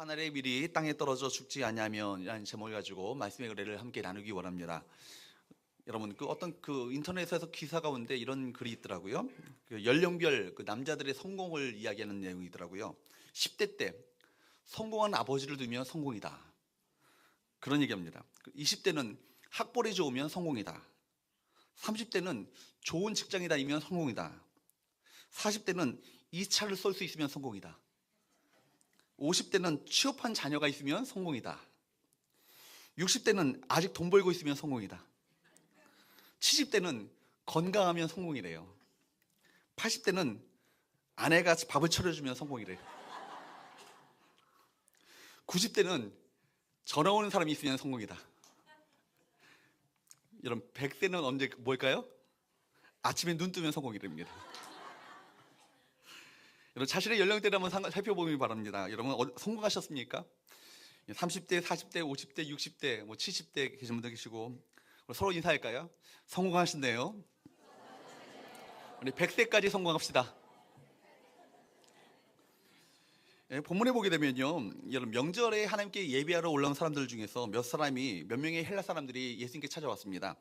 하늘의 밀이 땅에 떨어져 죽지 아니하면이라는 제목을 가지고 말씀의 의뢰를 함께 나누기 원합니다. 여러분 어떤 인터넷에서 기사 가운데 이런 글이 있더라고요. 연령별 남자들의 성공을 이야기하는 내용이더라고요. 10대 때 성공한 아버지를 두면 성공이다. 그런 얘기합니다. 20대는 학벌이 좋으면 성공이다. 30대는 좋은 직장에 다니면 성공이다. 40대는 이 차를 쏠 수 있으면 성공이다. 50대는 취업한 자녀가 있으면 성공이다. 60대는 아직 돈 벌고 있으면 성공이다. 70대는 건강하면 성공이래요. 80대는 아내가 밥을 차려주면 성공이래요. 90대는 전화 오는 사람이 있으면 성공이다. 여러분 100대는 언제 뭘까요? 아침에 눈 뜨면 성공이랍니다. 여러분 자신의 연령대를 한번 살펴보기 바랍니다. 여러분 성공하셨습니까? 30대, 40대, 50대, 60대, 70대 계신 분들 계시고 서로 인사할까요? 성공하신대요. 우리 100세까지 성공합시다. 본문에 보게 되면요, 여러분 명절에 하나님께 예배하러 올라온 사람들 중에서 몇 명의 헬라 사람들이 예수님께 찾아왔습니다.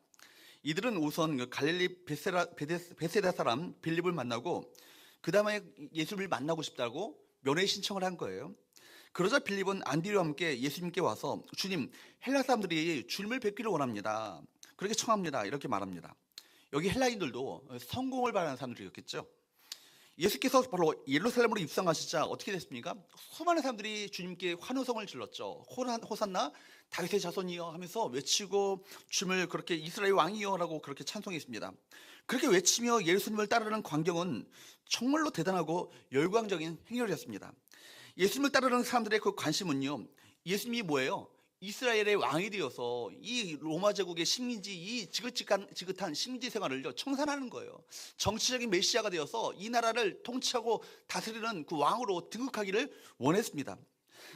이들은 우선 갈릴리 베세다 사람 빌립을 만나고 그 다음에 예수를 만나고 싶다고 면회 신청을 한 거예요. 그러자 빌립은 안디와 함께 예수님께 와서 주님, 헬라 사람들이 주님을 뵙기를 원합니다. 그렇게 청합니다. 이렇게 말합니다. 여기 헬라인들도 성공을 바라는 사람들이었겠죠. 예수께서 바로 예루살렘으로 입성하시자 어떻게 됐습니까? 수많은 사람들이 주님께 환호성을 질렀죠. 호산나 다윗의 자손이여 하면서 외치고 주님을 그렇게 이스라엘 왕이여 라고 그렇게 찬송했습니다. 그렇게 외치며 예수님을 따르는 광경은 정말로 대단하고 열광적인 행렬이었습니다. 예수님을 따르는 사람들의 그 관심은요, 예수님이 뭐예요? 이스라엘의 왕이 되어서 이 로마 제국의 식민지, 이 지긋한 식민지 생활을 청산하는 거예요. 정치적인 메시아가 되어서 이 나라를 통치하고 다스리는 그 왕으로 등극하기를 원했습니다.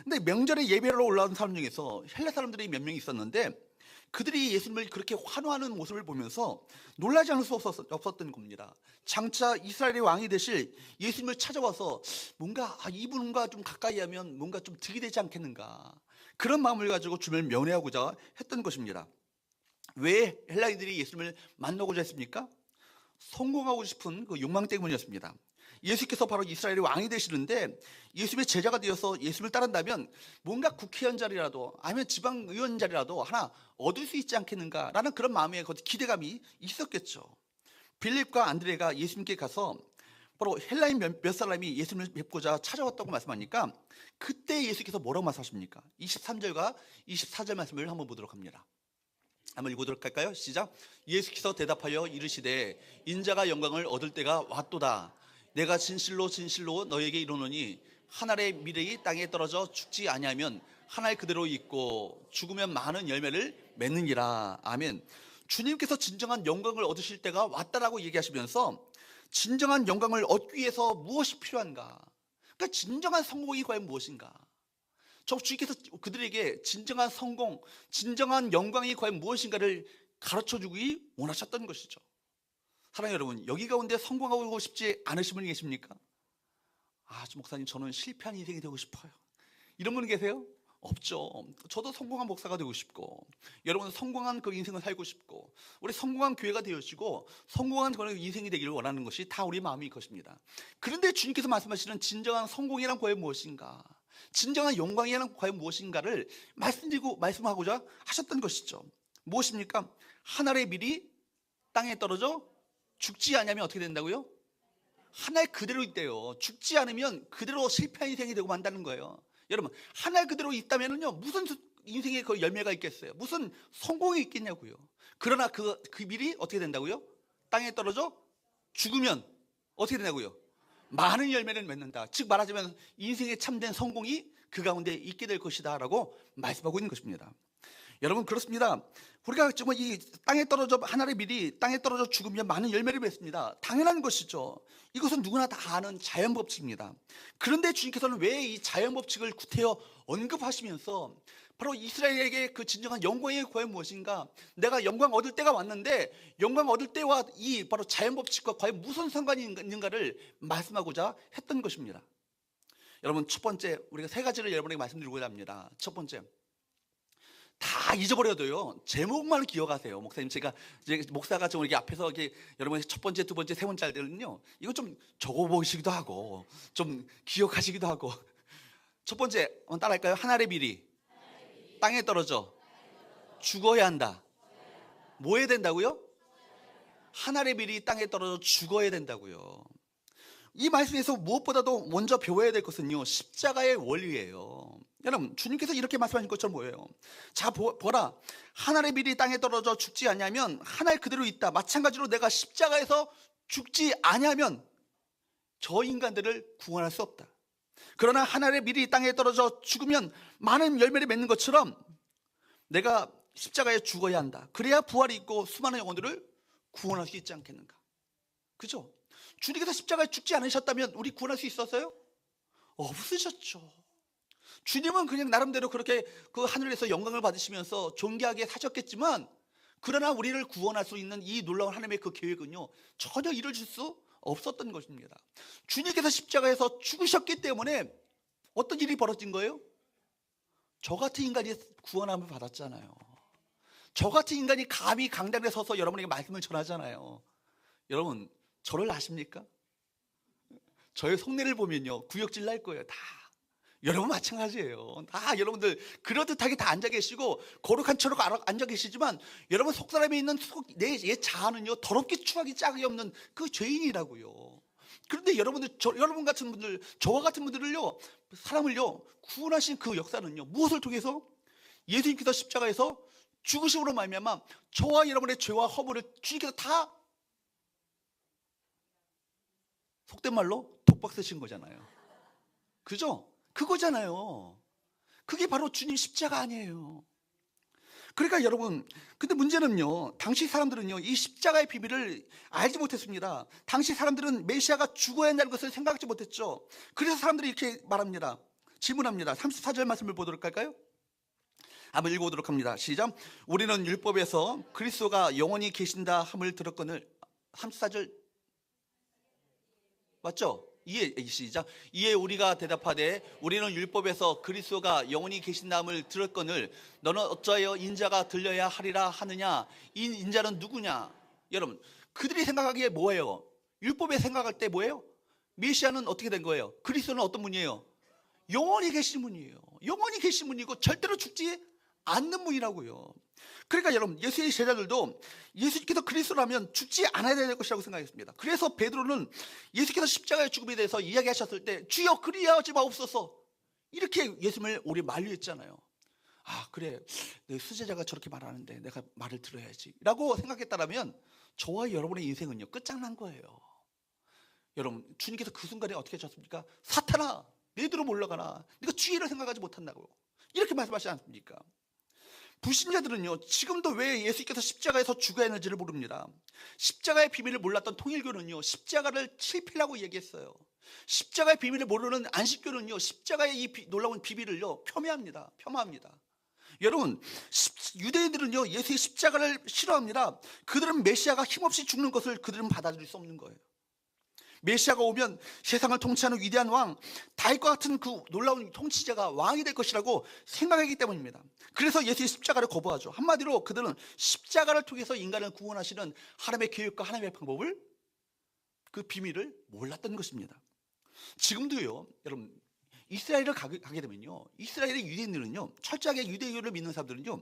근데 명절에 예배로 올라온 사람 중에서 헬라 사람들이 몇 명 있었는데 그들이 예수님을 그렇게 환호하는 모습을 보면서 놀라지 않을 수 없었던 겁니다. 장차 이스라엘의 왕이 되실 예수님을 찾아와서 뭔가 이분과 좀 가까이 하면 뭔가 좀 득이 되지 않겠는가, 그런 마음을 가지고 주님을 면회하고자 했던 것입니다. 왜 헬라인들이 예수님을 만나고자 했습니까? 성공하고 싶은 그 욕망 때문이었습니다. 예수께서 바로 이스라엘의 왕이 되시는데 예수님의 제자가 되어서 예수님을 따른다면 뭔가 국회의원 자리라도 아니면 지방의원 자리라도 하나 얻을 수 있지 않겠는가라는 그런 마음의 기대감이 있었겠죠. 빌립과 안드레가 예수님께 가서 바로 헬라인 몇 사람이 예수님을 뵙고자 찾아왔다고 말씀하니까 그때 예수께서 뭐라고 말씀하십니까? 23절과 24절 말씀을 한번 보도록 합니다. 한번 읽어보도록 할까요? 시작. 예수께서 대답하여 이르시되 인자가 영광을 얻을 때가 왔도다. 내가 진실로 진실로 너에게 이르노니 한 알의 밀이 땅에 떨어져 죽지 아니하면 한 알 그대로 있고 죽으면 많은 열매를 맺느니라. 아멘. 주님께서 진정한 영광을 얻으실 때가 왔다라고 얘기하시면서 진정한 영광을 얻기 위해서 무엇이 필요한가? 그러니까 진정한 성공이 과연 무엇인가? 주님께서 그들에게 진정한 성공, 진정한 영광이 과연 무엇인가를 가르쳐주기 원하셨던 것이죠. 사랑하는 여러분, 여기 가운데 성공하고 싶지 않으신 분이 계십니까? 목사님, 저는 실패한 인생이 되고 싶어요. 이런 분 계세요? 없죠. 저도 성공한 목사가 되고 싶고, 여러분 성공한 그 인생을 살고 싶고, 우리 성공한 교회가 되어지고 성공한 그런 인생이 되기를 원하는 것이 다 우리 마음일 것입니다. 그런데 주님께서 말씀하시는 진정한 성공이란 과연 무엇인가, 진정한 영광이란 과연 무엇인가를 말씀하고자 하셨던 것이죠. 무엇입니까? 한 알의 밀이 땅에 떨어져 죽지 않으면 어떻게 된다고요? 한 알 그대로 있대요. 죽지 않으면 그대로 실패한 인생이 되고 만다는 거예요. 여러분, 한 알 그대로 있다면요, 무슨 인생에 그 열매가 있겠어요? 무슨 성공이 있겠냐고요. 그러나 그 밀이 어떻게 된다고요? 땅에 떨어져 죽으면 어떻게 된다고요? 많은 열매를 맺는다. 즉 말하자면 인생의 참된 성공이 그 가운데 있게 될 것이다 라고 말씀하고 있는 것입니다. 여러분, 그렇습니다. 우리가 정말 이 땅에 떨어져 한 알의 밀이 땅에 떨어져 죽으면 많은 열매를 맺습니다. 당연한 것이죠. 이것은 누구나 다 아는 자연 법칙입니다. 그런데 주님께서는 왜 이 자연 법칙을 구태여 언급하시면서 바로 이스라엘에게 그 진정한 영광이 과연 무엇인가, 내가 영광 얻을 때가 왔는데 영광 얻을 때와 이 바로 자연 법칙과 과연 무슨 상관이 있는가를 말씀하고자 했던 것입니다. 여러분, 첫 번째, 우리가 세 가지를 여러분에게 말씀드리고자 합니다. 첫 번째, 다 잊어버려도요, 제목만 기억하세요. 목사님, 제가 이제 목사가 좀 이렇게 앞에서 이렇게 여러분의 첫 번째, 두 번째, 세 번째 할 때는요, 이거 좀 적어보시기도 하고, 좀 기억하시기도 하고. 첫 번째, 한번 따라할까요? 하늘의 비리, 땅에 떨어져 죽어야 한다. 뭐 해야 된다고요? 하늘의 비리 땅에 떨어져 죽어야 된다고요. 이 말씀에서 무엇보다도 먼저 배워야 될 것은요, 십자가의 원리예요. 여러분, 주님께서 이렇게 말씀하신 것처럼 뭐예요? 자, 보라, 하늘의 비리 땅에 떨어져 죽지 않냐면 하늘 그대로 있다. 마찬가지로 내가 십자가에서 죽지 않냐면 저 인간들을 구원할 수 없다. 그러나 하늘의 비리 땅에 떨어져 죽으면 많은 열매를 맺는 것처럼 내가 십자가에 죽어야 한다. 그래야 부활이 있고 수많은 영혼들을 구원할 수 있지 않겠는가? 그죠? 주님께서 십자가에 죽지 않으셨다면 우리 구원할 수 있었어요? 없으셨죠. 주님은 그냥 나름대로 그렇게 그 하늘에서 영광을 받으시면서 존귀하게 사셨겠지만, 그러나 우리를 구원할 수 있는 이 놀라운 하나님의 그 계획은요, 전혀 이루어질 수 없었던 것입니다. 주님께서 십자가에서 죽으셨기 때문에 어떤 일이 벌어진 거예요? 저 같은 인간이 구원함을 받았잖아요. 저 같은 인간이 감히 강단에 서서 여러분에게 말씀을 전하잖아요. 여러분, 저를 아십니까? 저의 속내를 보면요, 구역질 날 거예요. 다. 여러분 마찬가지예요. 다 여러분들 그럴듯하게 다 앉아 계시고 거룩한 처로 앉아 계시지만 여러분 속사람에 있는 내 자아는요, 더럽게 추하기 짝이 없는 그 죄인이라고요. 그런데 여러분들, 여러분 같은 분들, 저와 같은 분들을요, 사람을요 구원하신 그 역사는요, 무엇을 통해서? 예수님께서 십자가에서 죽으심으로 말미암아 저와 여러분의 죄와 허물을 주님께서 다 속된 말로 독박 쓰신 거잖아요. 그죠? 그거잖아요. 그게 바로 주님 십자가 아니에요. 그러니까 여러분, 근데 문제는요, 당시 사람들은요, 이 십자가의 비밀을 알지 못했습니다. 당시 사람들은 메시아가 죽어야 한다는 것을 생각하지 못했죠. 그래서 사람들이 이렇게 말합니다. 질문합니다. 34절 말씀을 보도록 할까요? 한번 읽어보도록 합니다. 시작. 우리는 율법에서 그리스도가 영원히 계신다 함을 들었거늘. 34절 맞죠? 시작. 이에 우리가 대답하되 우리는 율법에서 그리스도가 영원히 계신다함을 들었거늘 너는 어찌하여 인자가 들려야 하리라 하느냐? 이 인자는 누구냐? 여러분, 그들이 생각하기에 뭐예요? 율법에 생각할 때 뭐예요? 메시아는 어떻게 된 거예요? 그리스도는 어떤 분이에요? 영원히 계신 분이에요. 영원히 계신 분이고 절대로 죽지 않는 분이라고요. 그러니까 여러분, 예수의 제자들도 예수께서 그리스도라면 죽지 않아야 될 것이라고 생각했습니다. 그래서 베드로는 예수께서 십자가의 죽음에 대해서 이야기하셨을 때 주여 그리하지 마옵소서, 이렇게 예수님을 오래 만류했잖아요. 아, 그래, 내 수제자가 저렇게 말하는데 내가 말을 들어야지 라고 생각했다면 저와 여러분의 인생은요, 끝장난 거예요. 여러분, 주님께서 그 순간에 어떻게 하셨습니까? 사탄아, 내 뒤로 몰려가라. 네가 주의를 생각하지 못한다고 이렇게 말씀하시지 않습니까? 불신자들은요, 지금도 왜 예수께서 십자가에서 죽어야 하는지를 모릅니다. 십자가의 비밀을 몰랐던 통일교는요, 십자가를 실패라고 얘기했어요. 십자가의 비밀을 모르는 안식교는요, 십자가의 이 놀라운 비밀을요 폄하합니다. 여러분, 유대인들은요, 예수의 십자가를 싫어합니다. 그들은 메시아가 힘없이 죽는 것을 그들은 받아들일 수 없는 거예요. 메시아가 오면 세상을 통치하는 위대한 왕, 다윗과 같은 그 놀라운 통치자가 왕이 될 것이라고 생각하기 때문입니다. 그래서 예수의 십자가를 거부하죠. 한마디로 그들은 십자가를 통해서 인간을 구원하시는 하나님의 계획과 하나님의 방법을, 그 비밀을 몰랐던 것입니다. 지금도요, 여러분, 이스라엘을 가게 되면요, 이스라엘의 유대인들은요, 철저하게 유대교를 믿는 사람들은요,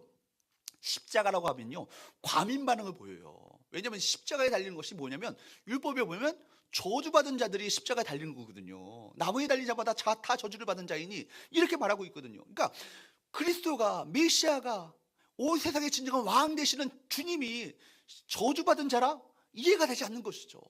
십자가라고 하면요, 과민 반응을 보여요. 왜냐하면 십자가에 달리는 것이 뭐냐면, 율법에 보면 저주받은 자들이 십자가에 달리는 거거든요. 나무에 달린 자마다 다 저주를 받은 자이니, 이렇게 말하고 있거든요. 그러니까 그리스도가, 메시아가, 온 세상의 진정한 왕 되시는 주님이 저주받은 자라 이해가 되지 않는 것이죠.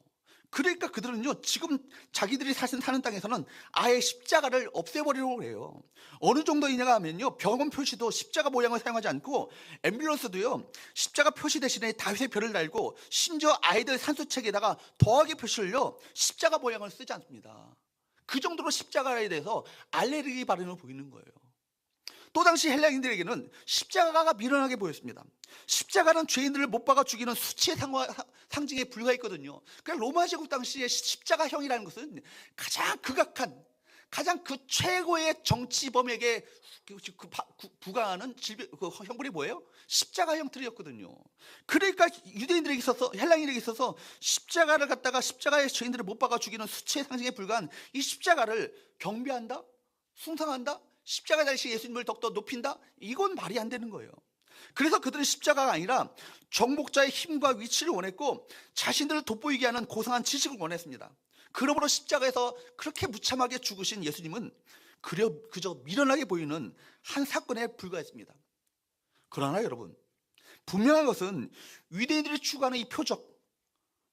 그러니까 그들은요, 지금 자기들이 사는 땅에서는 아예 십자가를 없애버리려고 해요. 어느 정도이냐 하면요, 병원 표시도 십자가 모양을 사용하지 않고, 앰뷸런스도요, 십자가 표시 대신에 다윗의 별을 달고, 심지어 아이들 산수책에다가 더하기 표시를요, 십자가 모양을 쓰지 않습니다. 그 정도로 십자가에 대해서 알레르기 반응을 보이는 거예요. 또 당시 헬라인들에게는 십자가가 미련하게 보였습니다. 십자가는 죄인들을 못 박아 죽이는 수치의 상징에 불과했거든요. 그러니까 로마 제국 당시의 십자가형이라는 것은 가장 극악한, 가장 그 최고의 정치범에게 부과하는 그 형벌이 뭐예요? 십자가 형틀이었거든요. 그러니까 유대인들에게 있어서, 헬라인들에게 있어서 십자가를 갖다가 십자가의 죄인들을 못 박아 죽이는 수치의 상징에 불과한 이 십자가를 경배한다? 숭상한다? 십자가 달시 예수님을 더욱더 높인다? 이건 말이 안 되는 거예요. 그래서 그들은 십자가가 아니라 정복자의 힘과 위치를 원했고 자신들을 돋보이게 하는 고상한 지식을 원했습니다. 그러므로 십자가에서 그렇게 무참하게 죽으신 예수님은 그저 미련하게 보이는 한 사건에 불과했습니다. 그러나 여러분, 분명한 것은 유대인들이 추구하는 이 표적,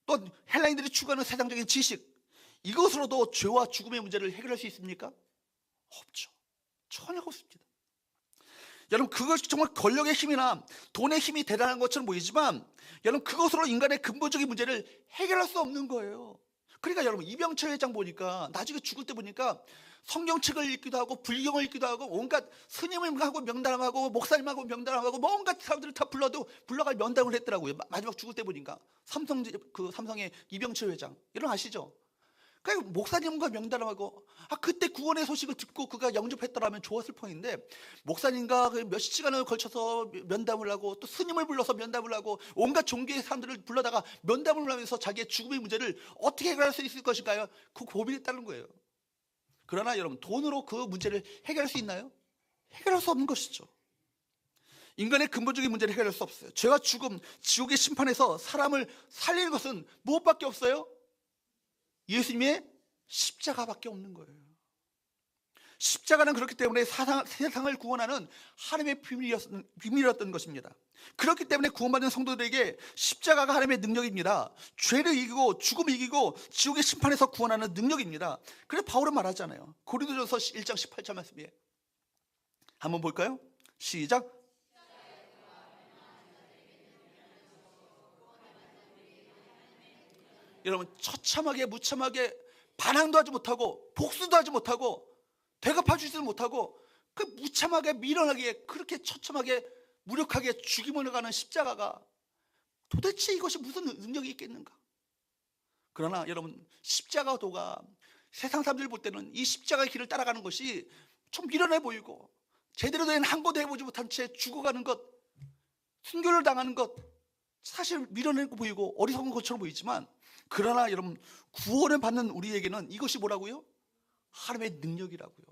또 헬라인들이 추구하는 세상적인 지식, 이것으로도 죄와 죽음의 문제를 해결할 수 있습니까? 없죠. 전혀 없습니다. 여러분, 그것이 정말 권력의 힘이나 돈의 힘이 대단한 것처럼 보이지만 여러분, 그것으로 인간의 근본적인 문제를 해결할 수 없는 거예요. 그러니까 여러분, 이병철 회장 보니까 나중에 죽을 때 보니까 성경책을 읽기도 하고 불경을 읽기도 하고 온갖 스님하고 명단하고 목사님하고 명단하고 온갖 사람들을 다 불러가 면담을 했더라고요. 마지막 죽을 때 보니까 삼성의 이병철 회장, 여러분 아시죠? 그러니까 목사님과 명단하고 그때 구원의 소식을 듣고 그가 영접했더라면 좋았을 뻔인데 목사님과 몇 시간을 걸쳐서 면담을 하고 또 스님을 불러서 면담을 하고 온갖 종교의 사람들을 불러다가 면담을 하면서 자기의 죽음의 문제를 어떻게 해결할 수 있을 것인가요? 그 고민했다는 거예요. 그러나 여러분, 돈으로 그 문제를 해결할 수 있나요? 해결할 수 없는 것이죠. 인간의 근본적인 문제를 해결할 수 없어요. 죄와 죽음, 지옥의 심판에서 사람을 살리는 것은 무엇밖에 없어요? 예수님의 십자가밖에 없는 거예요. 십자가는 그렇기 때문에 세상을 구원하는 하나님의 비밀이었던 것입니다. 그렇기 때문에 구원받은 성도들에게 십자가가 하나님의 능력입니다. 죄를 이기고 죽음을 이기고 지옥의 심판에서 구원하는 능력입니다. 그래서 바울은 말하잖아요. 고린도전서 1장 18절 말씀이에요. 한번 볼까요? 시작. 여러분, 처참하게 무참하게 반항도 하지 못하고 복수도 하지 못하고 대갚아주지도 못하고 그 무참하게 미련하게 그렇게 처참하게 무력하게 죽임을 가는 십자가가 도대체 이것이 무슨 능력이 있겠는가? 그러나 여러분, 십자가도가 세상 사람들이 볼 때는 이 십자가의 길을 따라가는 것이 좀 미련해 보이고 제대로 된 항고도 해보지 못한 채 죽어가는 것, 순교를 당하는 것, 사실 미련해 보이고 어리석은 것처럼 보이지만 그러나 여러분, 구원을 받는 우리에게는 이것이 뭐라고요? 하나님의 능력이라고요.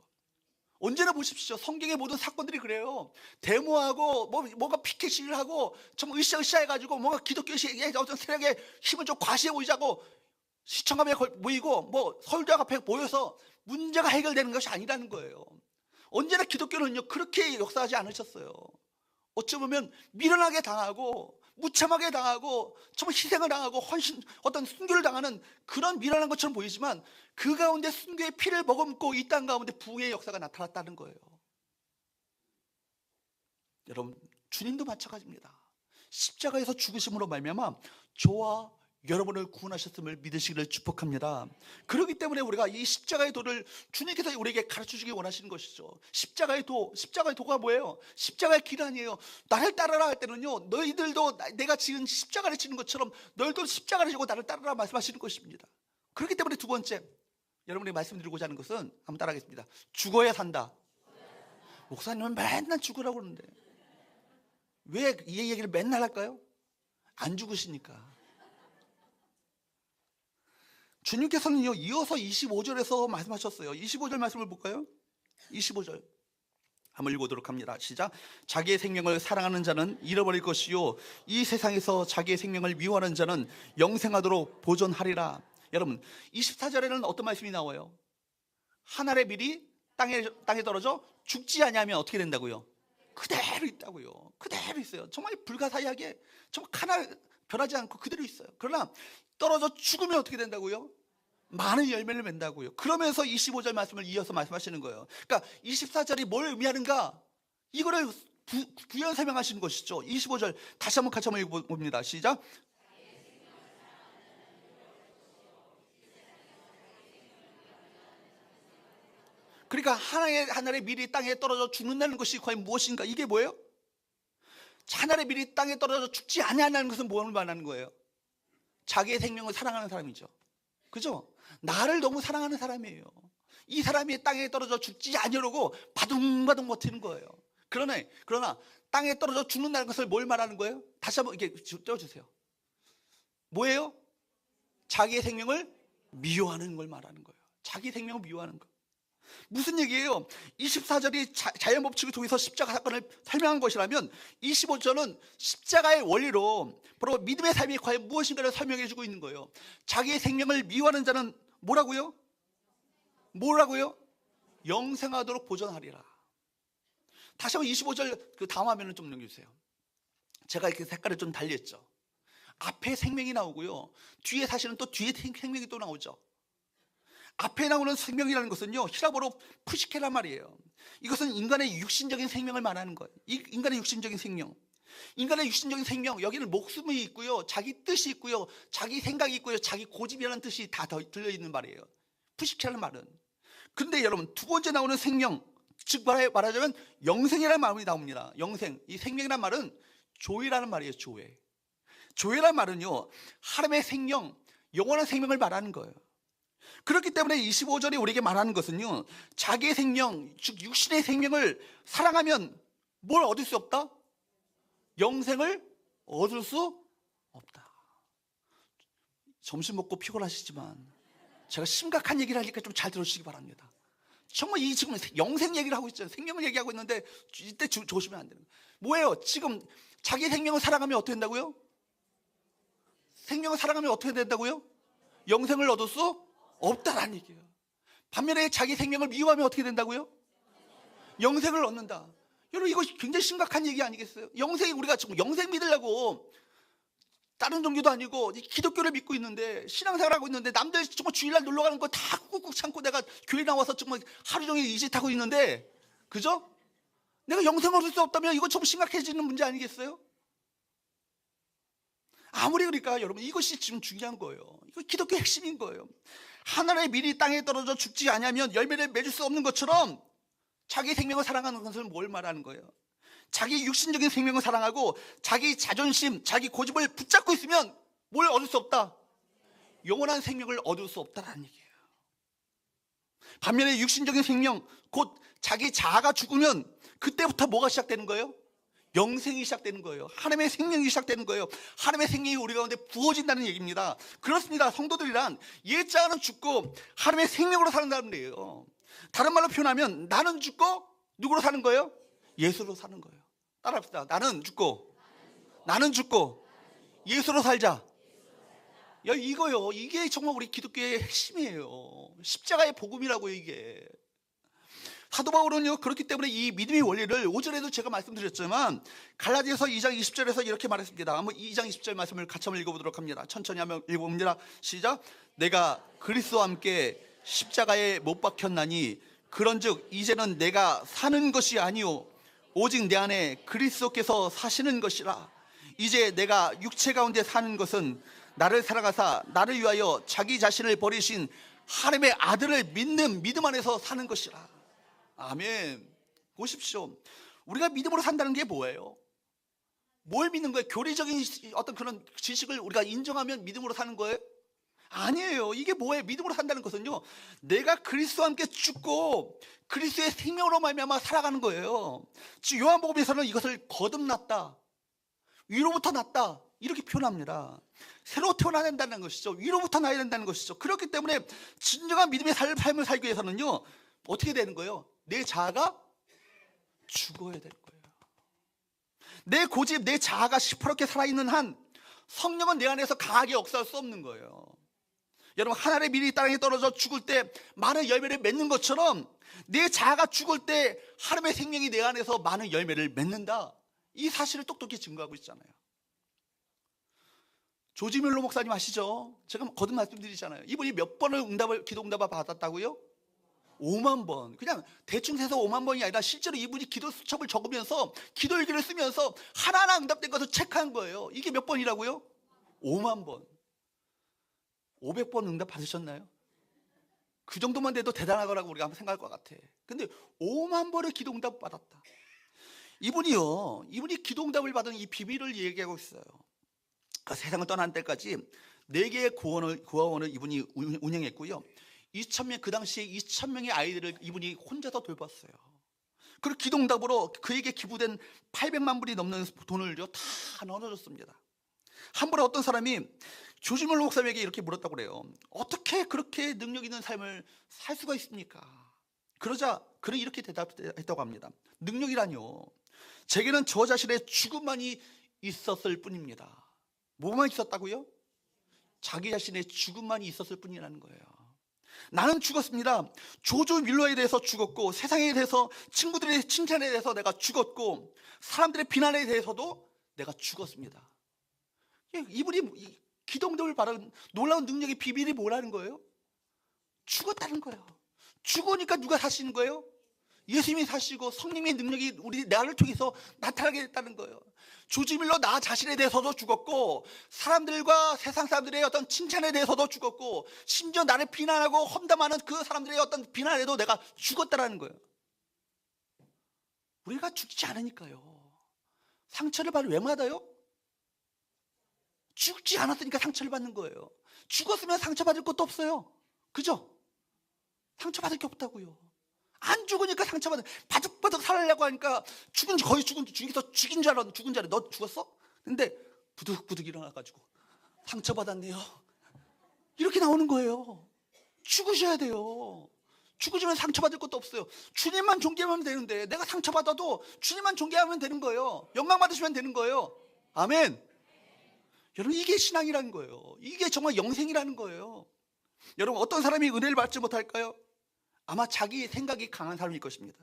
언제나 보십시오. 성경의 모든 사건들이 그래요. 데모하고 뭔가 피켓 시위를 하고 좀 으쌰으쌰 해가지고 뭔가 기독교의 어떤 세력의 힘을 좀 과시해 보이자고 시청함에 모이고 서울대학 앞에 모여서 문제가 해결되는 것이 아니라는 거예요. 언제나 기독교는요, 그렇게 역사하지 않으셨어요. 어찌 보면 미련하게 당하고 무참하게 당하고 정말 희생을 당하고 어떤 순교를 당하는 그런 미련한 것처럼 보이지만 그 가운데 순교의 피를 머금고 이 땅 가운데 부흥의 역사가 나타났다는 거예요. 여러분, 주님도 마찬가지입니다. 십자가에서 죽으심으로 말미암아 저와 여러분을 구원하셨음을 믿으시기를 축복합니다. 그렇기 때문에 우리가 이 십자가의 도를 주님께서 우리에게 가르쳐주기 원하시는 것이죠. 십자가의 도가 뭐예요? 십자가의 길 아니에요. 나를 따르라 할 때는요, 너희들도 내가 지은 십자가를 지는 것처럼 너희도 십자가를 지고 나를 따르라 말씀하시는 것입니다. 그렇기 때문에 두 번째, 여러분이 말씀드리고자 하는 것은 한번 따라하겠습니다. 죽어야 산다. 목사님은 맨날 죽으라고 그러는데 왜 이 얘기를 맨날 할까요? 안 죽으시니까. 주님께서는요, 이어서 25절에서 말씀하셨어요. 25절 말씀을 볼까요? 25절 한번 읽어보도록 합니다. 시작. 자기의 생명을 사랑하는 자는 잃어버릴 것이요 이 세상에서 자기의 생명을 미워하는 자는 영생하도록 보존하리라. 여러분, 24절에는 어떤 말씀이 나와요? 한 알의 밀이 땅에 떨어져 죽지 아니하면 어떻게 된다고요? 그대로 있다고요. 그대로 있어요. 정말 불가사의하게 정말 하나 변하지 않고 그대로 있어요. 그러나 떨어져 죽으면 어떻게 된다고요? 많은 열매를 맺는다고요. 그러면서 25절 말씀을 이어서 말씀하시는 거예요. 그러니까 24절이 뭘 의미하는가? 이거를 부연 설명하시는 것이죠. 25절 다시 한번 같이 한번 읽어봅니다. 시작. 그러니까 하나의 밀이 땅에 떨어져 죽는다는 것이 과연 무엇인가? 이게 뭐예요? 하나의 밀이 땅에 떨어져 죽지 아니하는 것은 뭘 말하는 거예요? 자기의 생명을 사랑하는 사람이죠. 그죠? 나를 너무 사랑하는 사람이에요. 이 사람이 땅에 떨어져 죽지 아니하고 바둥바둥 버티는 거예요. 그러나 땅에 떨어져 죽는다는 것을 뭘 말하는 거예요? 다시 한번 이렇게 떼어주세요. 뭐예요? 자기의 생명을 미워하는 걸 말하는 거예요. 자기 생명을 미워하는 거. 무슨 얘기예요? 24절이 자연법칙을 통해서 십자가 사건을 설명한 것이라면 25절은 십자가의 원리로 바로 믿음의 삶이 과연 무엇인가를 설명해 주고 있는 거예요. 자기의 생명을 미워하는 자는 뭐라고요? 영생하도록 보존하리라. 다시 한번 25절 그 다음 화면을 좀 넘겨주세요. 제가 이렇게 색깔을 좀 달리했죠. 앞에 생명이 나오고요, 뒤에 사실은 또 뒤에 생명이 또 나오죠. 앞에 나오는 생명이라는 것은요, 히라보로 푸시케란 말이에요. 이것은 인간의 육신적인 생명을 말하는 거예요. 인간의 육신적인 생명. 인간의 육신적인 생명, 여기는 목숨이 있고요, 자기 뜻이 있고요, 자기 생각이 있고요, 자기 고집이라는 뜻이 다 들려있는 말이에요. 푸시케라는 말은. 근데 여러분, 두 번째 나오는 생명, 즉 말하자면 영생이라는 말이 나옵니다. 영생. 이 생명이라는 말은 조회라는 말이에요. 조회라는 말은요, 하나님의 생명, 영원한 생명을 말하는 거예요. 그렇기 때문에 25절이 우리에게 말하는 것은요, 자기의 생명, 즉 육신의 생명을 사랑하면 뭘 얻을 수 없다? 영생을 얻을 수 없다. 점심 먹고 피곤하시지만 제가 심각한 얘기를 하니까 좀 잘 들어주시기 바랍니다. 정말 이 지금 영생 얘기를 하고 있잖아요. 생명을 얘기하고 있는데 이때 조심하면 안 되는 거예요. 뭐예요? 지금 자기 생명을 사랑하면 어떻게 된다고요? 생명을 사랑하면 어떻게 된다고요? 영생을 얻을 수 없다라는 얘기예요. 반면에 자기 생명을 미워하면 어떻게 된다고요? 영생을 얻는다. 여러분, 이거 굉장히 심각한 얘기 아니겠어요? 우리가 지금 영생 믿으려고 다른 종교도 아니고 기독교를 믿고 있는데, 신앙생활하고 있는데, 남들 정말 주일날 놀러 가는 거 다 꾹꾹 참고 내가 교회 나와서 정말 하루 종일 이짓하고 있는데, 그죠? 내가 영생을 얻을 수 없다면 이거 좀 심각해지는 문제 아니겠어요? 아무리 그러니까 여러분, 이것이 지금 중요한 거예요. 이거 기독교 핵심인 거예요. 하늘의 밀이 땅에 떨어져 죽지 않으면 열매를 맺을 수 없는 것처럼 자기 생명을 사랑하는 것은 뭘 말하는 거예요? 자기 육신적인 생명을 사랑하고 자기 자존심, 자기 고집을 붙잡고 있으면 뭘 얻을 수 없다? 영원한 생명을 얻을 수 없다라는 얘기예요. 반면에 육신적인 생명, 곧 자기 자아가 죽으면 그때부터 뭐가 시작되는 거예요? 영생이 시작되는 거예요. 하나님의 생명이 시작되는 거예요. 하나님의 생명이 우리 가운데 부어진다는 얘기입니다. 그렇습니다. 성도들이란 옛자아는 죽고 하나님의 생명으로 산다는 거예요. 다른 말로 표현하면 나는 죽고 누구로 사는 거예요? 예수로 사는 거예요. 따라합시다. 나는 죽고 예수로 살자. 이거요. 이게 정말 우리 기독교의 핵심이에요. 십자가의 복음이라고요, 이게. 사도 바울은요, 그렇기 때문에 이 믿음의 원리를 오전에도 제가 말씀드렸지만 갈라디아서 2장 20절에서 이렇게 말했습니다. 한번 2장 20절 말씀을 같이 한번 읽어보도록 합니다. 천천히 한번 읽어봅니다. 시작. 내가 그리스도와 함께 십자가에 못 박혔나니 그런즉 이제는 내가 사는 것이 아니요 오직 내 안에 그리스도께서 사시는 것이라. 이제 내가 육체 가운데 사는 것은 나를 사랑하사 나를 위하여 자기 자신을 버리신 하나님의 아들을 믿는 믿음 안에서 사는 것이라. 아멘. 보십시오. 우리가 믿음으로 산다는 게 뭐예요? 뭘 믿는 거예요? 교리적인 어떤 그런 지식을 우리가 인정하면 믿음으로 사는 거예요? 아니에요. 이게 뭐예요? 믿음으로 산다는 것은요, 내가 그리스도와 함께 죽고 그리스도의 생명으로 말미암아 살아가는 거예요. 지금 요한복음에서는 이것을 거듭났다, 위로부터 났다, 이렇게 표현합니다. 새로 태어나야 된다는 것이죠. 위로부터 나야 된다는 것이죠. 그렇기 때문에 진정한 믿음의 삶을 살기 위해서는요, 어떻게 되는 거예요? 내 자아가 죽어야 되는 거예요. 내 고집, 내 자아가 시퍼렇게 살아있는 한 성령은 내 안에서 강하게 역사할 수 없는 거예요. 여러분, 하늘의 밀이 땅에 떨어져 죽을 때 많은 열매를 맺는 것처럼 내 자아가 죽을 때 하나님의 생명이 내 안에서 많은 열매를 맺는다, 이 사실을 똑똑히 증거하고 있잖아요. 조지 뮬러 목사님 아시죠? 제가 거듭 말씀드리잖아요. 이분이 몇 번을 기도 응답을 받았다고요? 5만 번. 그냥 대충 세서 5만 번이 아니라 실제로 이분이 기도 수첩을 적으면서 기도 일기를 쓰면서 하나하나 응답된 것을 체크한 거예요. 이게 몇 번이라고요? 5만 번. 500번 응답 받으셨나요? 그 정도만 돼도 대단하다고 우리가 한번 생각할 것 같아. 근데 5만 번의 기도 응답 받았다. 이분이 기도 응답을 받은 이 비밀을 얘기하고 있어요. 그 세상을 떠난 때까지 4개의 고아원을 이분이 운영했고요, 2,000명, 그 당시에 2,000명의 아이들을 이분이 혼자서 돌봤어요. 그리고 기도응답으로 그에게 기부된 800만 불이 넘는 돈을요 다 나눠줬습니다. 한 번에 어떤 사람이 조지몰 목사님에게 이렇게 물었다고 그래요. 어떻게 그렇게 능력 있는 삶을 살 수가 있습니까? 그러자 그는 이렇게 대답했다고 합니다. 능력이라뇨, 제게는 저 자신의 죽음만이 있었을 뿐입니다. 뭐만 있었다고요? 자기 자신의 죽음만이 있었을 뿐이라는 거예요. 나는 죽었습니다. 조조 밀러에 대해서 죽었고, 세상에 대해서, 친구들의 칭찬에 대해서 내가 죽었고, 사람들의 비난에 대해서도 내가 죽었습니다. 이분이 기도응답을 바라는 놀라운 능력의 비밀이 뭐라는 거예요? 죽었다는 거예요. 죽으니까 누가 사시는 거예요? 예수님이 사시고 성령의 능력이 나를 통해서 나타나게 됐다는 거예요. 조지 밀러 나 자신에 대해서도 죽었고, 사람들과 세상 사람들의 어떤 칭찬에 대해서도 죽었고, 심지어 나를 비난하고 험담하는 그 사람들의 어떤 비난에도 내가 죽었다라는 거예요. 우리가 죽지 않으니까요. 상처를 왜 받아요? 죽지 않았으니까 상처를 받는 거예요. 죽었으면 상처받을 것도 없어요. 그죠? 상처받을 게 없다고요. 안 죽으니까 상처받는, 바득바득 살려고 하니까 거의 죽인 줄 알았는데, 죽은 줄 알았는데, 너 죽었어? 근데 부득부득 일어나가지고 상처받았네요. 이렇게 나오는 거예요. 죽으셔야 돼요. 죽으시면 상처받을 것도 없어요. 주님만 존경하면 되는데, 내가 상처받아도 주님만 존경하면 되는 거예요. 영광 받으시면 되는 거예요. 아멘. 여러분, 이게 신앙이라는 거예요. 이게 정말 영생이라는 거예요. 여러분, 어떤 사람이 은혜를 받지 못할까요? 아마 자기 생각이 강한 사람일 것입니다.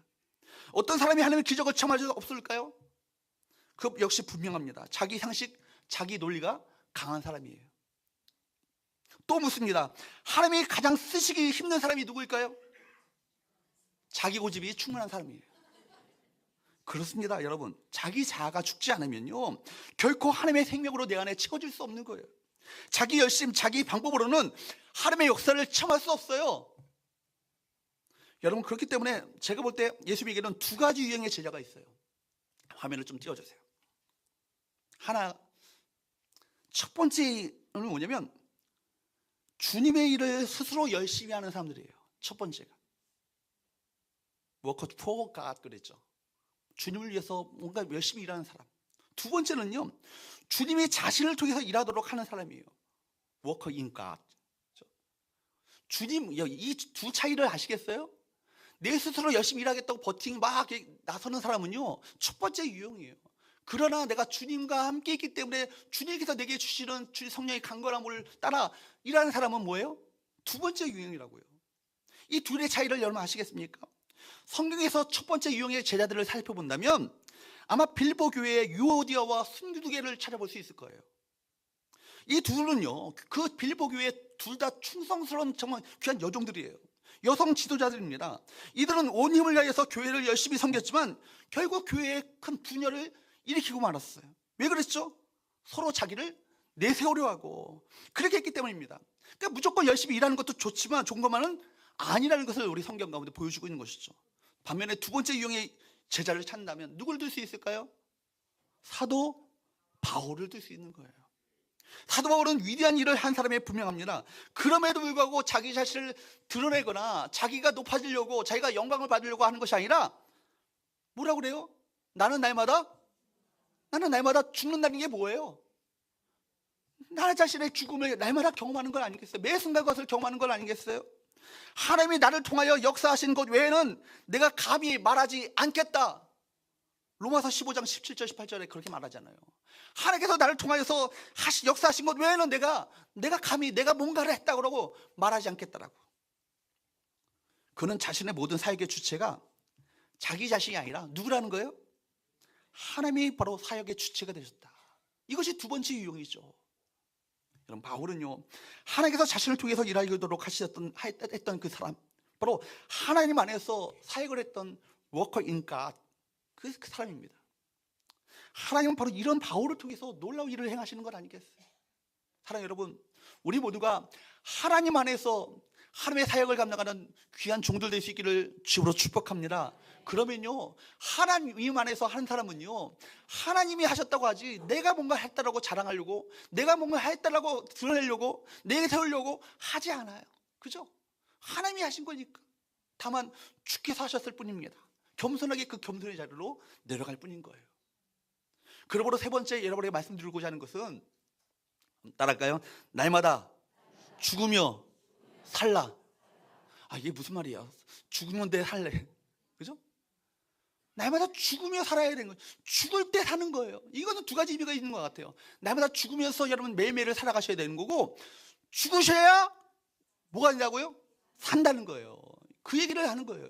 어떤 사람이 하나님의 기적을 체험할 수 없을까요? 그 역시 분명합니다. 자기 상식, 자기 논리가 강한 사람이에요. 또 묻습니다. 하나님이 가장 쓰시기 힘든 사람이 누구일까요? 자기 고집이 충만한 사람이에요. 그렇습니다, 여러분. 자기 자아가 죽지 않으면요, 결코 하나님의 생명으로 내 안에 채워질 수 없는 거예요. 자기 열심, 자기 방법으로는 하나님의 역사를 체험할 수 없어요. 여러분, 그렇기 때문에 제가 볼 때 예수님에게는 두 가지 유형의 제자가 있어요. 화면을 좀 띄워주세요. 하나, 첫 번째는 뭐냐면 주님의 일을 스스로 열심히 하는 사람들이에요. 첫 번째가 Work for God 그랬죠. 주님을 위해서 뭔가 열심히 일하는 사람. 두 번째는요, 주님이 자신을 통해서 일하도록 하는 사람이에요. Work in God. 주님, 이 두 차이를 아시겠어요? 내 스스로 열심히 일하겠다고 버팅 막 나서는 사람은요, 첫 번째 유형이에요. 그러나 내가 주님과 함께 있기 때문에 주님께서 내게 주시는 주님 성령의 강건함을 따라 일하는 사람은 뭐예요? 두 번째 유형이라고요. 이 둘의 차이를 여러분 아시겠습니까? 성경에서 첫 번째 유형의 제자들을 살펴본다면 아마 빌보 교회의 유오디아와 순두개를 찾아볼 수 있을 거예요. 이 둘은요, 그 빌보 교회 둘 다 충성스러운 정말 귀한 여종들이에요. 여성 지도자들입니다. 이들은 온 힘을 다해서 교회를 열심히 섬겼지만 결국 교회에 큰 분열을 일으키고 말았어요. 왜 그랬죠? 서로 자기를 내세우려 하고 그렇게 했기 때문입니다. 그러니까 무조건 열심히 일하는 것도 좋지만 좋은 것만은 아니라는 것을 우리 성경 가운데 보여주고 있는 것이죠. 반면에 두 번째 유형의 제자를 찾는다면 누구를 들 수 있을까요? 사도 바울을 들 수 있는 거예요. 사도 바울은 위대한 일을 한 사람이 분명합니다. 그럼에도 불구하고 자기 자신을 드러내거나 자기가 높아지려고, 자기가 영광을 받으려고 하는 것이 아니라 뭐라고 그래요? 나는 날마다 죽는다는 게 뭐예요? 나 자신의 죽음을 날마다 경험하는 건 아니겠어요? 매 순간 그것을 경험하는 건 아니겠어요? 하나님이 나를 통하여 역사하신 것 외에는 내가 감히 말하지 않겠다. 로마서 15장 17절 18절에 그렇게 말하잖아요. 하나님께서 나를 통하여서 역사하신 것 외에는 내가 감히 내가 뭔가를 했다고 그러고 말하지 않겠다라고. 그는 자신의 모든 사역의 주체가 자기 자신이 아니라 누구라는 거예요? 하나님이 바로 사역의 주체가 되셨다. 이것이 두 번째 유형이죠. 여러분, 바울은요, 하나님께서 자신을 통해서 일하도록 했던 그 사람, 바로 하나님 안에서 사역을 했던 워커 인 갓, 그 사람입니다. 하나님은 바로 이런 바울을 통해서 놀라운 일을 행하시는 것 아니겠어요? 사랑하는 여러분, 우리 모두가 하나님 안에서 하나님의 사역을 감당하는 귀한 종들 될 수 있기를 주로 축복합니다. 그러면요, 하나님 안에서 하는 사람은요, 하나님이 하셨다고 하지 내가 뭔가 했다라고 자랑하려고, 내가 뭔가 했다라고 드러내려고, 내게 세우려고 하지 않아요. 그죠? 하나님이 하신 거니까. 다만 죽게 사셨을 뿐입니다. 겸손하게 그 겸손의 자리로 내려갈 뿐인 거예요. 그러므로 세 번째 여러분에게 말씀드리고자 하는 것은, 따라할까요? 날마다 죽으며 살라. 이게 무슨 말이야? 죽으면 내 살래. 그죠? 날마다 죽으며 살아야 되는 거예요. 죽을 때 사는 거예요. 이거는 두 가지 의미가 있는 것 같아요. 날마다 죽으면서 여러분 매일매일을 살아가셔야 되는 거고, 죽으셔야 뭐가 되냐고요? 산다는 거예요. 그 얘기를 하는 거예요.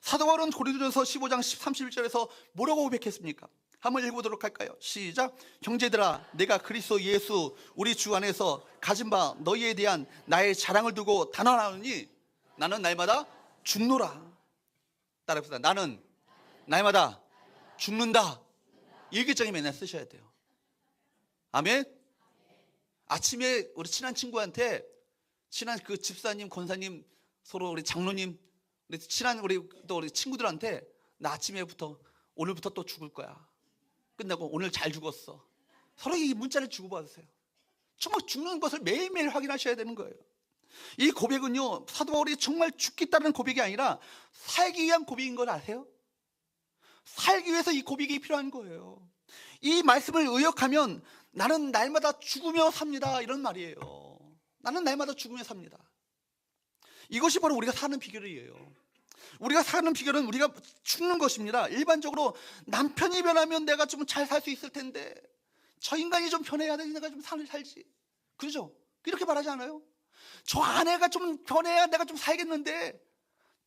사도 바울은 고린도전서 15장 31절에서 뭐라고 고백했습니까? 한번 읽어보도록 할까요? 시작. 형제들아, 내가 그리스도 예수 우리 주 안에서 가진 바 너희에 대한 나의 자랑을 두고 단언하노니 나는 날마다 죽노라. 따라합시다. 나는 날마다 죽는다. 일기장에 맨날 쓰셔야 돼요. 아멘. 아침에 우리 친한 친구한테, 친한 그 집사님, 권사님, 서로 우리 장로님, 우리 친한 우리 친구들한테, 나 아침에부터 오늘부터 또 죽을 거야. 끝나고 오늘 잘 죽었어. 서로 이 문자를 주고받으세요. 정말 죽는 것을 매일매일 확인하셔야 되는 거예요. 이 고백은요, 사도 바울이 정말 죽겠다는 고백이 아니라 살기 위한 고백인 걸 아세요? 살기 위해서 이 고백이 필요한 거예요. 이 말씀을 의역하면 나는 날마다 죽으며 삽니다, 이런 말이에요. 나는 날마다 죽으며 삽니다. 이것이 바로 우리가 사는 비결이에요. 우리가 사는 비결은 우리가 죽는 것입니다. 일반적으로 남편이 변하면 내가 좀 잘 살 수 있을 텐데, 저 인간이 좀 변해야 돼, 내가 좀 살지. 그죠? 이렇게 말하지 않아요? 저 아내가 좀 변해야 내가 좀 살겠는데,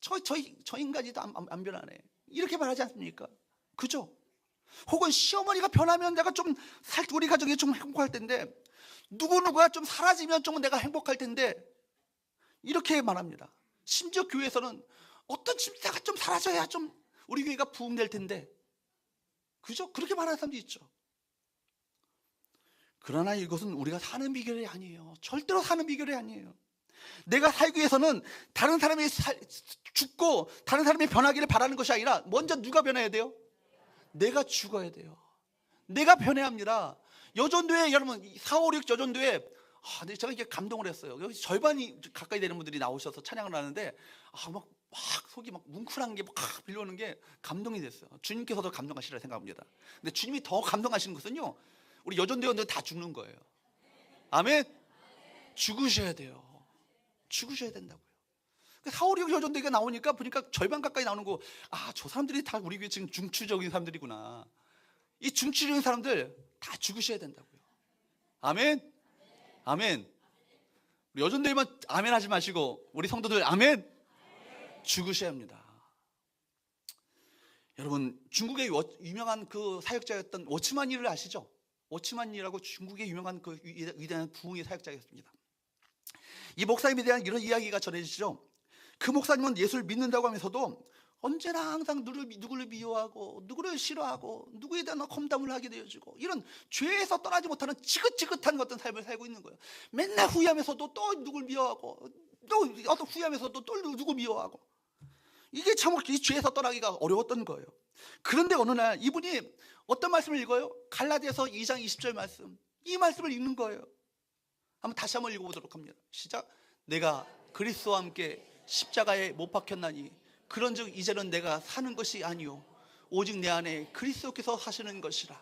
저 인간이 안 변하네, 이렇게 말하지 않습니까? 그죠? 혹은 시어머니가 변하면 내가 좀 우리 가정이 좀 행복할 텐데, 누구누구가 좀 사라지면 좀 내가 행복할 텐데, 이렇게 말합니다. 심지어 교회에서는 어떤 집사가 좀 사라져야 좀 우리 교회가 부흥될 텐데, 그죠? 그렇게 말하는 사람도 있죠. 그러나 이것은 우리가 사는 비결이 아니에요. 절대로 사는 비결이 아니에요. 내가 살기 위해서는 다른 사람이 죽고 다른 사람이 변하기를 바라는 것이 아니라, 먼저 누가 변해야 돼요? 내가 죽어야 돼요. 내가 변해야 합니다. 여전도에, 여러분 4, 5, 6 여전도에 제가 이게 감동을 했어요. 여기 절반이 가까이 되는 분들이 나오셔서 찬양을 하는데, 막 속이 막 뭉클한 게 막 빌려오는 게 감동이 됐어요. 주님께서도 감동하시리라 생각합니다. 근데 주님이 더 감동하시는 것은요, 우리 여전도원들 다 죽는 거예요. 아멘. 죽으셔야 돼요. 죽으셔야 된다고요. 4, 5, 6 여전도가 나오니까 보니까 절반 가까이 나오는 거, 저 사람들이 다 우리 교회 지금 중추적인 사람들이구나. 이 중추적인 사람들 다 죽으셔야 된다고요. 아멘. 아멘. 우리 여전도만 아멘 하지 마시고 우리 성도들 아멘. 죽으셔야 합니다. 여러분, 중국의 유명한 그 사역자였던 워치만이를 아시죠? 워치만이라고 중국의 유명한 그 위대한 부흥의 사역자였습니다. 이 목사님에 대한 이런 이야기가 전해지죠. 그 목사님은 예수를 믿는다고 하면서도 언제나 항상 누구를 미워하고 누구를 싫어하고 누구에 대한 험담을 하게 되어지고, 이런 죄에서 떠나지 못하는 지긋지긋한 어떤 삶을 살고 있는 거예요. 맨날 후회하면서도 또 누구를 미워하고, 또 어떤 후회하면서도 또 누구 미워하고, 이게 참 이 죄에서 떠나기가 어려웠던 거예요. 그런데 어느 날 이분이 어떤 말씀을 읽어요? 갈라디아서 2장 20절 말씀, 이 말씀을 읽는 거예요. 다시 한번 읽어보도록 합니다. 시작. 내가 그리스도와 함께 십자가에 못 박혔나니 그런즉 이제는 내가 사는 것이 아니요 오직 내 안에 그리스도께서 사시는 것이라.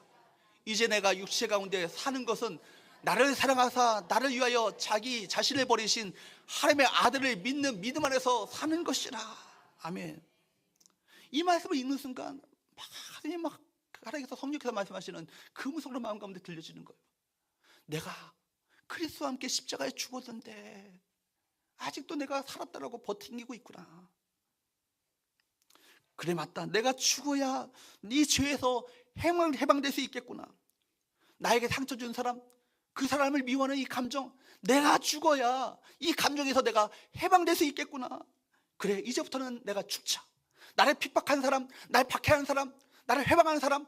이제 내가 육체 가운데 사는 것은 나를 사랑하사 나를 위하여 자기 자신을 버리신 하나님의 아들을 믿는 믿음 안에서 사는 것이라. 아멘. 이 말씀을 읽는 순간 막 하나님께서 성령께서 말씀하시는 그 음성으로 마음 가운데 들려지는 거예요. 내가 그리스도와 함께 십자가에 죽었는데 아직도 내가 살았다라고 버티고 있구나. 그래, 맞다. 내가 죽어야 네 죄에서 해방될 수 있겠구나. 나에게 상처 준 사람, 그 사람을 미워하는 이 감정, 내가 죽어야 이 감정에서 내가 해방될 수 있겠구나. 그래, 이제부터는 내가 죽자. 나를 핍박한 사람, 날 박해하는 사람, 나를 해방하는 사람,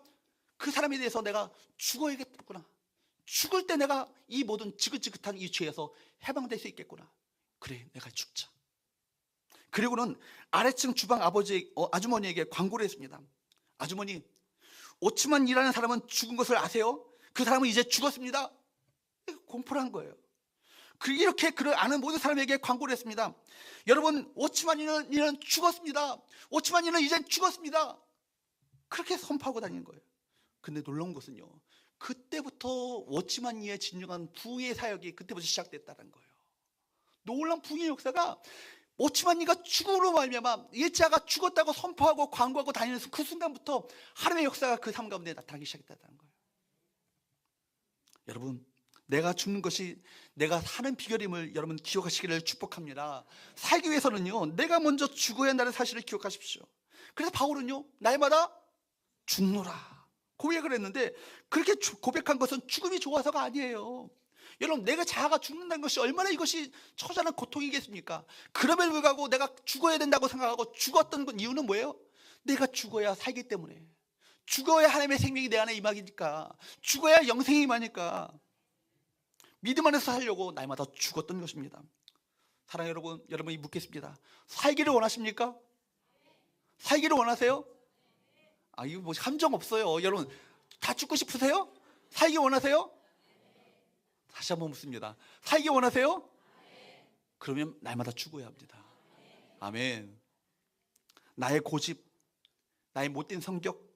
그 사람에 대해서 내가 죽어야겠구나. 죽을 때 내가 이 모든 지긋지긋한 이 죄에서 해방될 수 있겠구나. 그래, 내가 죽자. 그리고는 아래층 주방 아주머니에게 광고를 했습니다. 아주머니, 오치만 일하는 사람은 죽은 것을 아세요? 그 사람은 이제 죽었습니다. 공포를 한 거예요. 이렇게 그를 아는 모든 사람에게 광고를 했습니다. 여러분, 오츠만이는 죽었습니다. 오츠만이는 이젠 죽었습니다. 그렇게 선포하고 다니는 거예요. 근데 놀라운 것은요, 그때부터 오츠만이의 진정한 부의 사역이 그때부터 시작됐다는 거예요. 놀라운 부의 역사가 오츠만이가 죽음으로 말미암아 예자가 죽었다고 선포하고 광고하고 다니는 그 순간부터 하나님의 역사가 그 삶 가운데 나타나기 시작했다는 거예요. 여러분, 내가 죽는 것이 내가 사는 비결임을 여러분 기억하시기를 축복합니다. 살기 위해서는요, 내가 먼저 죽어야 한다는 사실을 기억하십시오. 그래서 바울은요, 날마다 죽노라 고백을 했는데, 그렇게 고백한 것은 죽음이 좋아서가 아니에요. 여러분, 내가 자아가 죽는다는 것이 얼마나 이것이 처절한 고통이겠습니까? 그럼에도 불구하고 내가 죽어야 된다고 생각하고 죽었던 이유는 뭐예요? 내가 죽어야 살기 때문에, 죽어야 하나님의 생명이 내 안에 임하니까, 죽어야 영생이 임하니까 믿음 안에서 살려고 날마다 죽었던 것입니다. 사랑하는 여러분, 여러분이 묻겠습니다. 살기를 원하십니까? 살기를 원하세요? 이거 뭐 함정 없어요. 여러분, 다 죽고 싶으세요? 살기 원하세요? 다시 한번 묻습니다. 살기 원하세요? 그러면 날마다 죽어야 합니다. 아멘. 나의 고집, 나의 못된 성격,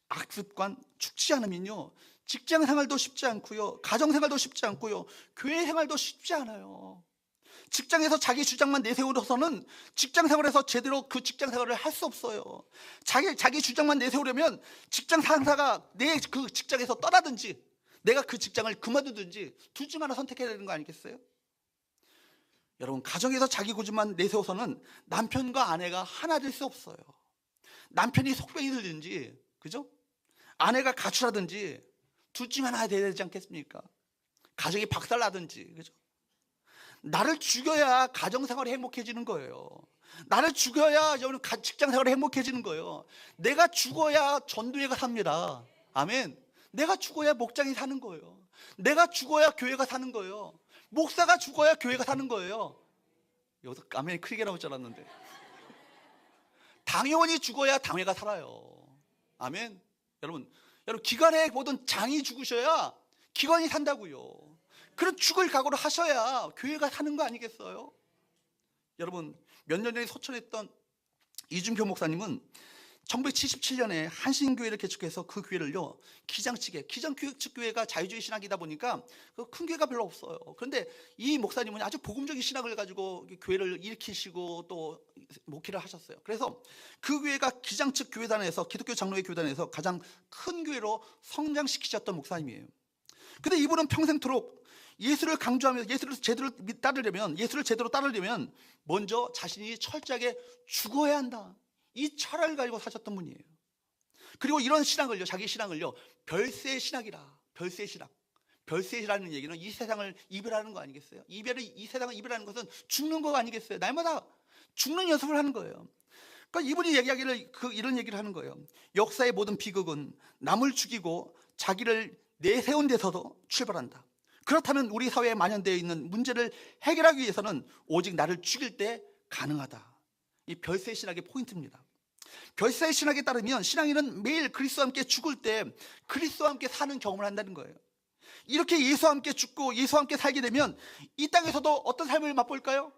악습관 죽지 않으면요, 직장 생활도 쉽지 않고요, 가정 생활도 쉽지 않고요, 교회 생활도 쉽지 않아요. 직장에서 자기 주장만 내세우려서는 직장 생활에서 제대로 그 직장 생활을 할 수 없어요. 자기 주장만 내세우려면 직장 상사가 내 그 직장에서 떠나든지 내가 그 직장을 그만두든지 둘 중 하나 선택해야 되는 거 아니겠어요? 여러분, 가정에서 자기 고집만 내세워서는 남편과 아내가 하나 될 수 없어요. 남편이 속병이 들든지, 그죠? 아내가 가출하든지 둘 중 하나 돼야 되지 않겠습니까? 가정이 박살나든지, 그죠? 나를 죽여야 가정생활이 행복해지는 거예요. 나를 죽여야 직장생활이 행복해지는 거예요. 내가 죽어야 전도회가 삽니다. 아멘. 내가 죽어야 목장이 사는 거예요. 내가 죽어야 교회가 사는 거예요. 목사가 죽어야 교회가 사는 거예요. 여기서 아멘이 크게 나올 줄 알았는데. 당회원이 죽어야 당회가 살아요. 아멘. 여러분 기관에 보던 장이 죽으셔야 기관이 산다고요. 그런 죽을 각오를 하셔야 교회가 사는 거 아니겠어요? 여러분, 몇 년 전에 소천했던 이준표 목사님은 1977년에 한신교회를 개척해서 그 교회를요, 기장교회가 자유주의 신학이다 보니까 큰 교회가 별로 없어요. 그런데 이 목사님은 아주 복음적인 신학을 가지고 교회를 일으키시고 또 목회를 하셨어요. 그래서 그 교회가 기장 측 교회단에서, 기독교 장로회 교회단에서 가장 큰 교회로 성장시키셨던 목사님이에요. 근데 이분은 평생토록 예수를 강조하면서 예수를 제대로 따르려면 먼저 자신이 철저하게 죽어야 한다, 이 철학을 가지고 사셨던 분이에요. 그리고 이런 신앙을요, 자기 신앙을요, 별세 신학이라. 별세 신학. 별세라는 얘기는 이 세상을 이별하는 거 아니겠어요? 이 세상을 이별하는 것은 죽는 거 아니겠어요? 날마다 죽는 연습을 하는 거예요. 그러니까 이분이 이런 얘기를 하는 거예요. 역사의 모든 비극은 남을 죽이고 자기를 내세운 데서도 출발한다. 그렇다면 우리 사회에 만연되어 있는 문제를 해결하기 위해서는 오직 나를 죽일 때 가능하다. 이 별세 신학의 포인트입니다. 별세 신학에 따르면 신앙인은 매일 그리스도와 함께 죽을 때 그리스도와 함께 사는 경험을 한다는 거예요. 이렇게 예수와 함께 죽고 예수와 함께 살게 되면 이 땅에서도 어떤 삶을 맛볼까요?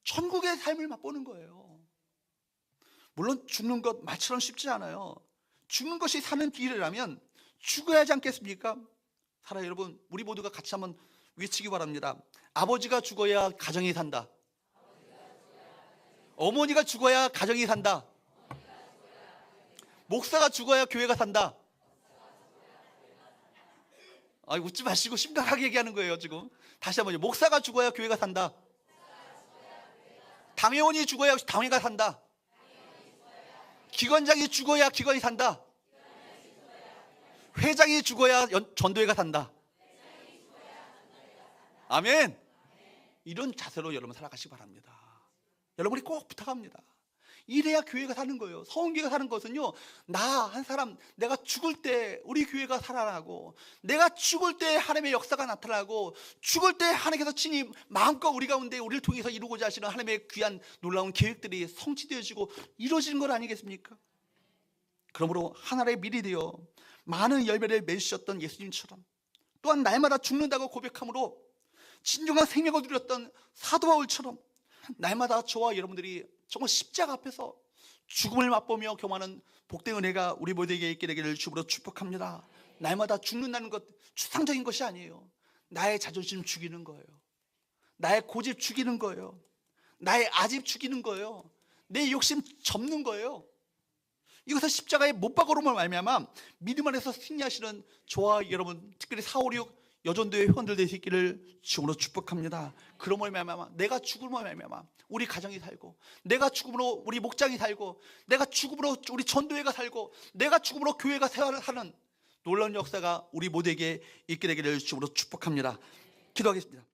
천국의 삶을 맛보는 거예요. 물론 죽는 것 말처럼 쉽지 않아요. 죽는 것이 사는 길이라면 죽어야 하지 않겠습니까? 사랑하는 여러분, 우리 모두가 같이 한번 외치기 바랍니다. 아버지가 죽어야 가정이 산다. 어머니가 죽어야 가정이 산다. 목사가 죽어야 교회가 산다. 웃지 마시고 심각하게 얘기하는 거예요. 지금 다시 한번요. 목사가 죽어야 교회가 산다. 당회원이 죽어야 당회가 산다. 기관장이 죽어야 기관이 산다. 회장이 죽어야 전도회가 산다. 아멘. 이런 자세로 여러분 살아가시기 바랍니다. 여러분이 꼭 부탁합니다. 이래야 교회가 사는 거예요. 서원교회가 사는 것은요, 나 한 사람, 내가 죽을 때 우리 교회가 살아나고, 내가 죽을 때 하나님의 역사가 나타나고, 죽을 때 하나님께서 친히 마음껏 우리 가운데 우리를 통해서 이루고자 하시는 하나님의 귀한 놀라운 계획들이 성취되어지고 이루어지는 것 아니겠습니까? 그러므로 하나의 밀이 되어 많은 열매를 맺으셨던 예수님처럼, 또한 날마다 죽는다고 고백함으로 진정한 생명을 누렸던 사도 바울처럼 날마다 저와 여러분들이 정말 십자가 앞에서 죽음을 맛보며 경험하는 복된 은혜가 우리 모두에게 있게 되기를 주로 축복합니다. 날마다 죽는다는 것 추상적인 것이 아니에요. 나의 자존심 죽이는 거예요. 나의 고집 죽이는 거예요. 나의 아집 죽이는 거예요. 내 욕심 접는 거예요. 이것을 십자가에 못 박으로만 말미암아 믿음 안에서 승리하시는 저와 여러분, 특별히 456 여전도의 회원들 되시기를 주로 축복합니다. 그러므로 말미암아 내가 죽음으로 말미암아 우리 가정이 살고, 내가 죽음으로 우리 목장이 살고, 내가 죽음으로 우리 전도회가 살고, 내가 죽음으로 교회가 생활하는 놀라운 역사가 우리 모두에게 있게 되기를 주로 축복합니다. 기도하겠습니다.